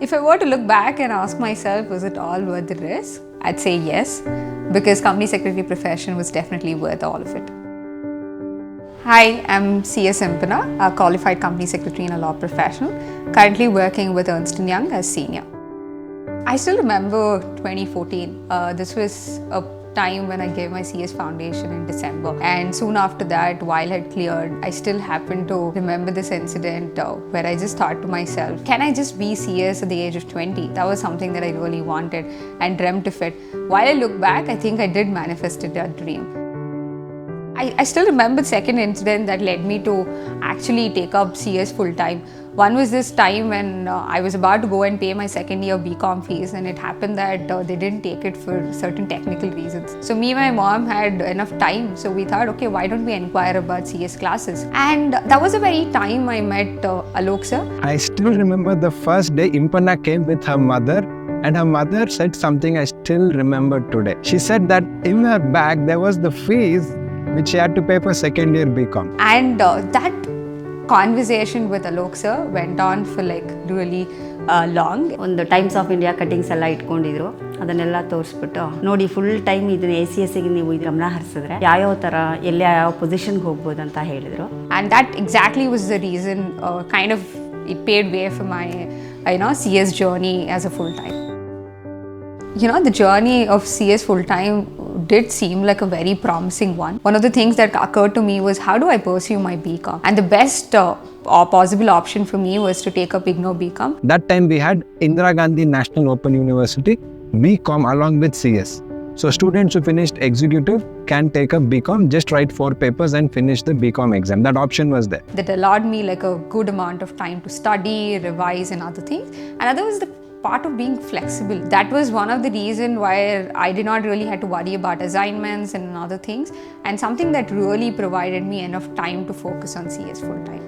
If I were to look back and ask myself, was it all worth the risk? I'd say yes, because company secretary profession was definitely worth all of it. Hi, I'm CS Impana, a qualified company secretary and a law professional, currently working with Ernst & Young as senior. I still remember 2014. This was a time when I gave my CS foundation in December, and soon after that, while I had cleared, I still happened to remember this incident where I just thought to myself, can I just be CS at the age of 20? That was something that I really wanted and dreamt of it. While I look back, I think I did manifest that dream. I still remember the second incident that led me to actually take up CS full-time. One was this time when I was about to go and pay my second year BCom fees, and it happened that they didn't take it for certain technical reasons. So me and my mom had enough time, so we thought, okay, why don't we inquire about CS classes? And that was the very time I met Alok sir. I still remember the first day Impana came with her mother, and her mother said something I still remember today. She said that in her bag there was the fees which she had to pay for second year BCom. And that conversation with Alok sir went on for like really long. ಒಂದು times of India cuttings ಎಲ್ಲ ಇಟ್ಕೊಂಡಿದ್ರು, ಅದನ್ನೆಲ್ಲ ತೋರಿಸ್ಬಿಟ್ಟು ನೋಡಿ full time ಇದನ್ನ ACSಗೆ ನೀವು ಗಮನ ಹರಿಸಿದ್ರೆ ಯಾವ್ಯಾವ ಥರ ಎಲ್ಲಿ ಯಾವ ಪೊಸಿಷನ್ಗೆ ಹೋಗ್ಬೋದು ಅಂತ ಹೇಳಿದರು. And that exactly was the reason kind of it paved way for my CS journey as a full-time. The journey of CS full-time did seem like a very promising one. One of the things that occurred to me was, how do I pursue my BCom? And the best possible option for me was to take up IGNOU BCom. That time we had Indira Gandhi National Open University BCom along with CS. So students who finished executive can take up BCom, just write 4 papers and finish the BCom exam. That option was there. That allowed me like a good amount of time to study, revise and other things. Another was the part of being flexible. That was one of the reasons why I did not really have to worry about assignments and other things, and something that really provided me enough time to focus on CS full time.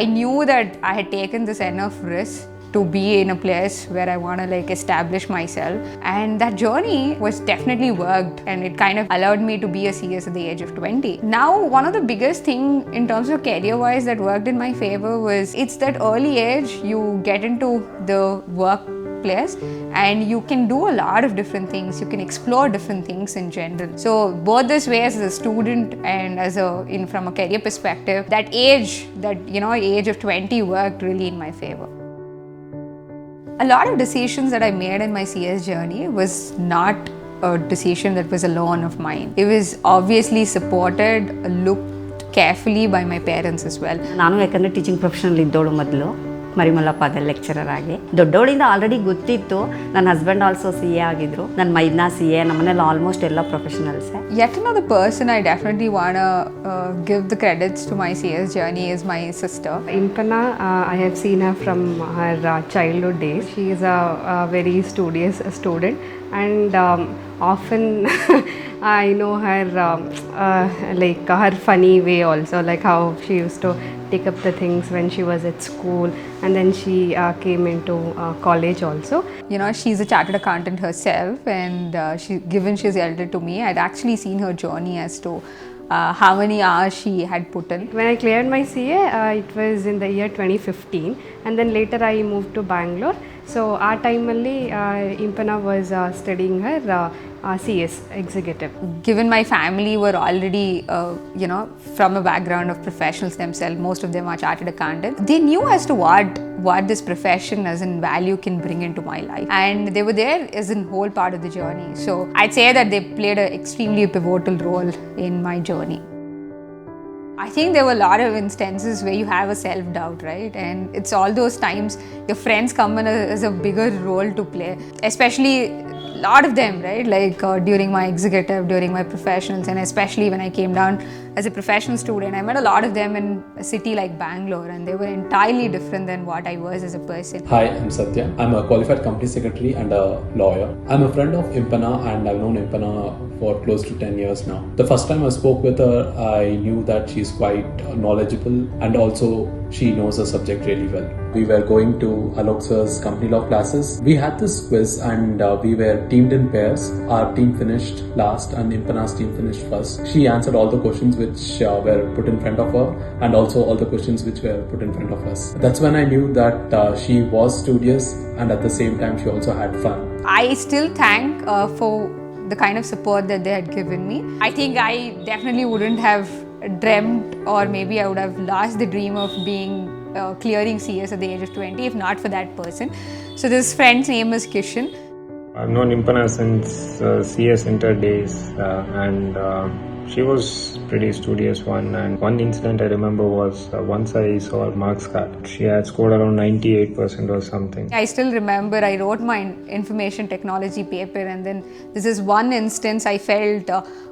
I knew that I had taken this enough risk to be in a place where I want to like establish myself, and that journey was definitely worked, and it kind of allowed me to be a CS at the age of 20. Now, one of the biggest thing in terms of career wise that worked in my favor was, it's that early age you get into the workplace and you can do a lot of different things. You can explore different things in general. So both this way as a student and as from a career perspective, that age, age of 20 worked really in my favor. A lot of decisions that I made in my CS journey was not a decision that was alone of mine. It was obviously supported, looked carefully by my parents as well. ನಾನು ಯಾಕಂದರೆ teaching professional ಇದ್ದೋಳು ಮೊದಲು ಮರಿಮಲ್ಲಪ್ಪದ lecturer ಆಗಿ. ದೊಡ್ಡವಳಿಂದ already ಗೊತ್ತಿತ್ತು. ನನ್ನ husband also CA ಆಗಿದ್ರು, ನನ್ನ ಮೈದ್ನ CA, ನಮ್ಮನೇಲಿ almost ಎಲ್ಲ ಪ್ರೊಫೆಷನಲ್ಸೇ. Yet another person I definitely want to give the credits to my CS journey is my sister. Impana, I have seen her from her childhood days. She is a very studious student, and often I know her like her funny way also, like how she used to take up the things when she was at school, and then she came into college also. She's a chartered accountant herself, and given she's elder to me, I'd actually seen her journey as to how many hours she had put in. When I cleared my CA, it was in the year 2015, and then later I moved to Bangalore. So our time only Impana was studying her CS executive. Given my family were already from a background of professionals themselves, most of them are chartered accountants, they knew as to what this profession as in value can bring into my life, and they were there as a whole part of the journey. So I'd say that they played an extremely pivotal role in my journey. I think there were a lot of instances where you have a self-doubt, right? And it's all those times your friends come in as a bigger role to play, especially a lot of them, right? Like during my executive, during my professionals, and especially when I came down as a professional student, I met a lot of them in a city like Bangalore, and they were entirely different than what I was as a person. Hi, I'm Satya. I'm a qualified company secretary and a lawyer. I'm a friend of Impana, and I've known Impana for close to 10 years now. The first time I spoke with her, I knew that she's quite knowledgeable, and also she knows her subject really well. We were going to Alok sir's company law classes. We had this quiz, and we were teamed in pairs. Our team finished last and Impana's team finished first. She answered all the questions with which were put in front of her, and also all the questions which were put in front of us. That's when I knew that she was studious, and at the same time she also had fun. I still thank for the kind of support that they had given me. I think I definitely wouldn't have dreamt, or maybe I would have lost the dream of being clearing CS at the age of 20 if not for that person. So this friend's name is Kishan. I've known Impana since CS Inter days, and she was pretty studious one. And one incident I remember was once I saw her marks card. She had scored around 98% or something. I still remember I wrote my information technology paper, and then this is one instance I felt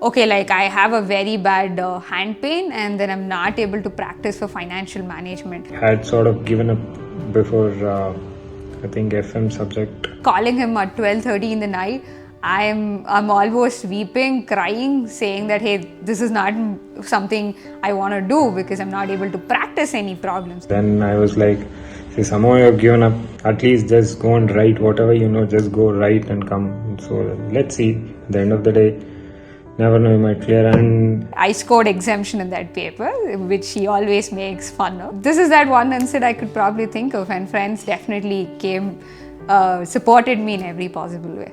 okay, like I have a very bad hand pain, and then I'm not able to practice for financial management. I had sort of given up before I think FM subject. Calling him at 12:30 in the night, I'm almost weeping, crying, saying that hey, this is not something I want to do because I'm not able to practice any problems. Then I was like, see, somehow you have given up. At least just go and write whatever you know. Just go write and come. So let's see. At the end of the day, never know, you might clear. And I scored exemption in that paper, which he always makes fun of. This is that one incident I could probably think of, and friends definitely came, supported me in every possible way.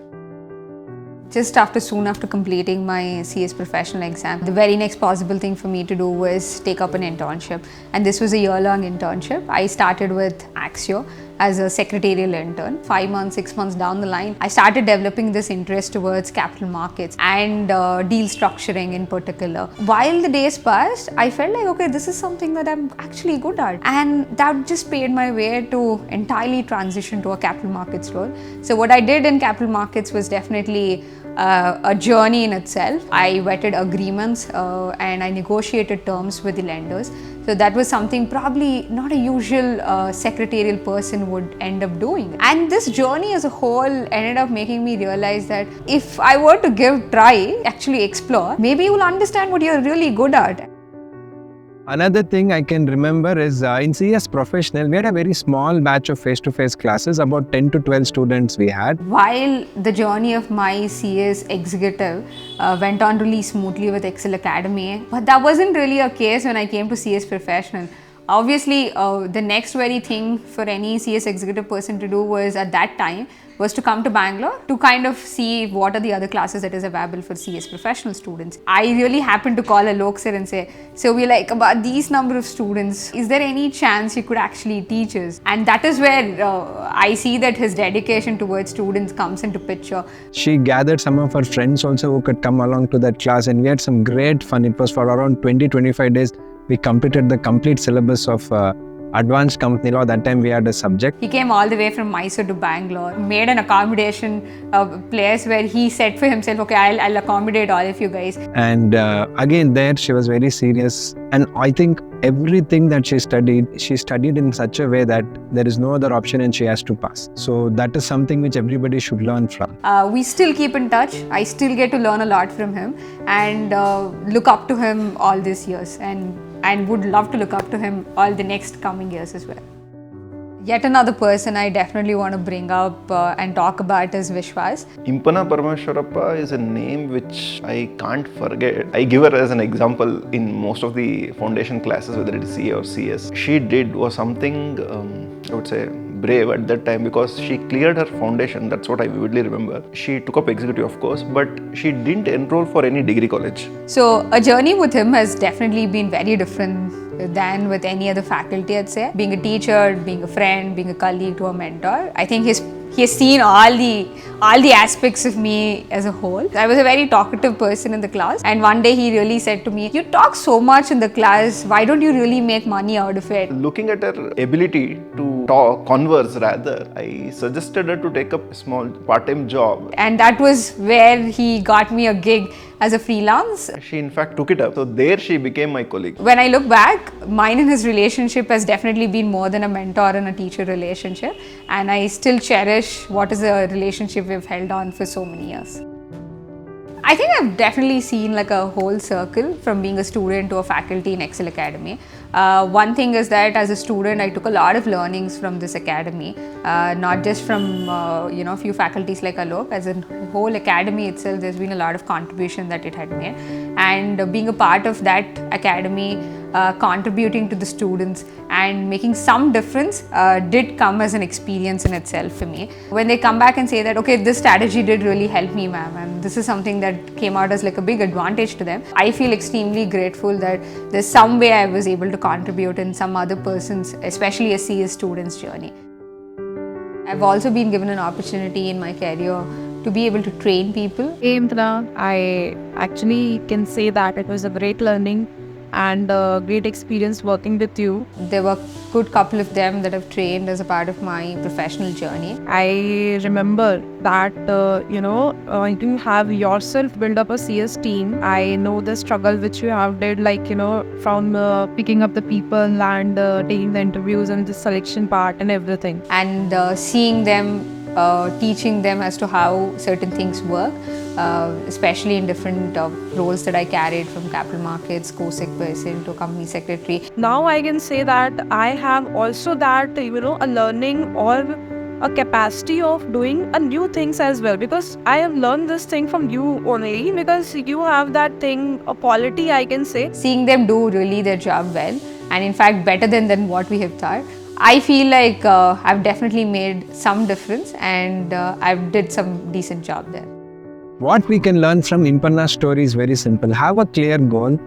Soon after completing my CS professional exam, the very next possible thing for me to do was take up an internship. And this was a year-long internship. I started with Ekcel as a secretarial intern. 5 months, 6 months down the line, I started developing this interest towards capital markets and deal structuring in particular. While the days passed, I felt like, okay, this is something that I'm actually good at. And that just paved my way to entirely transition to a capital markets role. So what I did in capital markets was definitely a journey in itself. I vetted agreements and I negotiated terms with the lenders. So that was something probably not a usual secretarial person would end up doing. And this journey as a whole ended up making me realize that if I were to give try, actually explore, maybe you will understand what you're really good at. Another thing I can remember is in CS Professional, we had a very small batch of face-to-face classes, about 10 to 12 students we had. While the journey of my CS executive went on really smoothly with Ekcel Academy, but that wasn't really a case when I came to CS Professional. Obviously, the next very thing for any CS executive person to do was at that time was to come to Bangalore to kind of see what are the other classes that is available for CS professional students. I really happened to call Alok sir and say, so we're like about these number of students, is there any chance you could actually teach us? And that is where I see that his dedication towards students comes into picture. She gathered some of her friends also who could come along to that class, and we had some great fun. It was for around 20-25 days. We completed the complete syllabus of advanced company law. That time we had a subject. He came all the way from Mysore to Bangalore, made an accommodation place where he said for himself, okay, I'll accommodate all of you guys. And again there she was very serious, and I think everything that she studied in such a way that there is no other option and she has to pass. So that is something which everybody should learn from. We still keep in touch. I still get to learn a lot from him and look up to him all these years, and would love to look up to him all the next coming years as well. Yet another person I definitely want to bring up and talk about is Vishwas. Impana Parameshwarappa is a name which I can't forget. I give her as an example in most of the foundation classes, whether it is CA or CS. She did was something, I would say, brave at that time, because she cleared her foundation. That's what I vividly remember. She took up executive, of course, but she didn't enroll for any degree college. So a journey with him has definitely been very different than with any other faculty, I'd say. Being a teacher, being a friend, being a colleague to a mentor, I think he has seen all the aspects of me as a whole. I was a very talkative person in the class, and one day he really said to me, you talk so much in the class, why don't you really make money out of it? Looking at her ability to talk, converse rather, I suggested her to take up a small part-time job. And that was where he got me a gig as a freelance. She in fact took it up. So there she became my colleague. When I look back, mine and his relationship has definitely been more than a mentor and a teacher relationship. And I still cherish what is a relationship we've held on for so many years. I think I've definitely seen like a whole circle from being a student to a faculty in Ekcel Academy. One thing is that as a student, I took a lot of learnings from this academy, not just from a few faculties like Alok. As a whole academy itself, there's been a lot of contribution that it had made, and being a part of that academy, contributing to the students and making some difference did come as an experience in itself for me. When they come back and say that, okay, this strategy did really help me, ma'am, and this is something that came out as like a big advantage to them, I feel extremely grateful that there's some way I was able to contribute in some other person's, especially a CS student's journey. I've also been given an opportunity in my career to be able to train people. Hey Imtana, I actually can say that it was a great learning and a great experience working with you. There were a good couple of them that I've trained as a part of my professional journey. I remember that, you have yourself build up a CS team. I know the struggle which you have did, from picking up the people and taking the interviews and the selection part and everything. And seeing them, teaching them as to how certain things work, especially in different roles that I carried, from capital markets, co-sec person to company secretary. Now I can say that I have also that, a learning or a capacity of doing a new things as well, because I have learned this thing from you only, because you have that thing, a quality I can say. Seeing them do really their job well, and in fact better than what we have thought, I feel like I've definitely made some difference, and I've did some decent job there. What we can learn from Impanna's story is very simple. Have a clear goal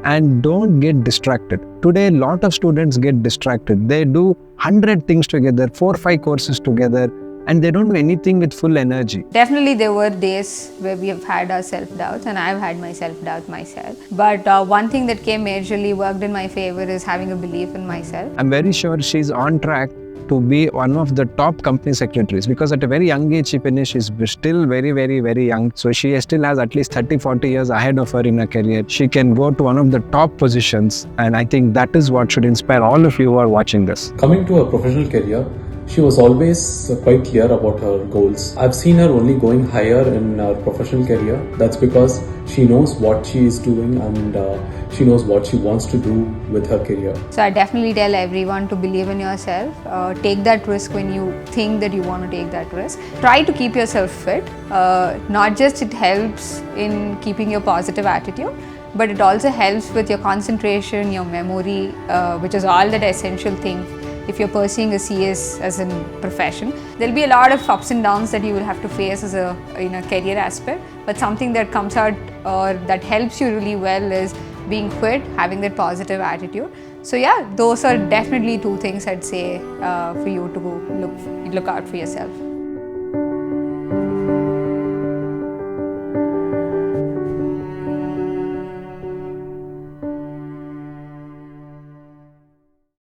and don't get distracted. Today, a lot of students get distracted. They do 100 things together, 4 or 5 courses together, and they don't do anything with full energy. Definitely there were days where we have had our self-doubts, and I've had my self-doubt myself. But one thing that came majorly worked in my favor is having a belief in myself. I'm very sure she's on track to be one of the top company secretaries, because at a very young age she finished. She's still very, very, very young. So she still has at least 30-40 years ahead of her in her career. She can go to one of the top positions, and I think that is what should inspire all of you who are watching this. Coming to her professional career, she was always quite clear about her goals. I've seen her only going higher in her professional career. That's because she knows what she is doing, and she knows what she wants to do with her career. So I definitely tell everyone to believe in yourself. Take that risk when you think that you want to take that risk. Try to keep yourself fit. Not just it helps in keeping your positive attitude, but it also helps with your concentration, your memory, which is all that essential thing. If you're pursuing a CS as a profession, there'll be a lot of ups and downs that you will have to face as in a career aspect. But something that comes out or that helps you really well is being fit, having that positive attitude. So yeah, those are definitely 2 things I'd say for you to look out for yourself.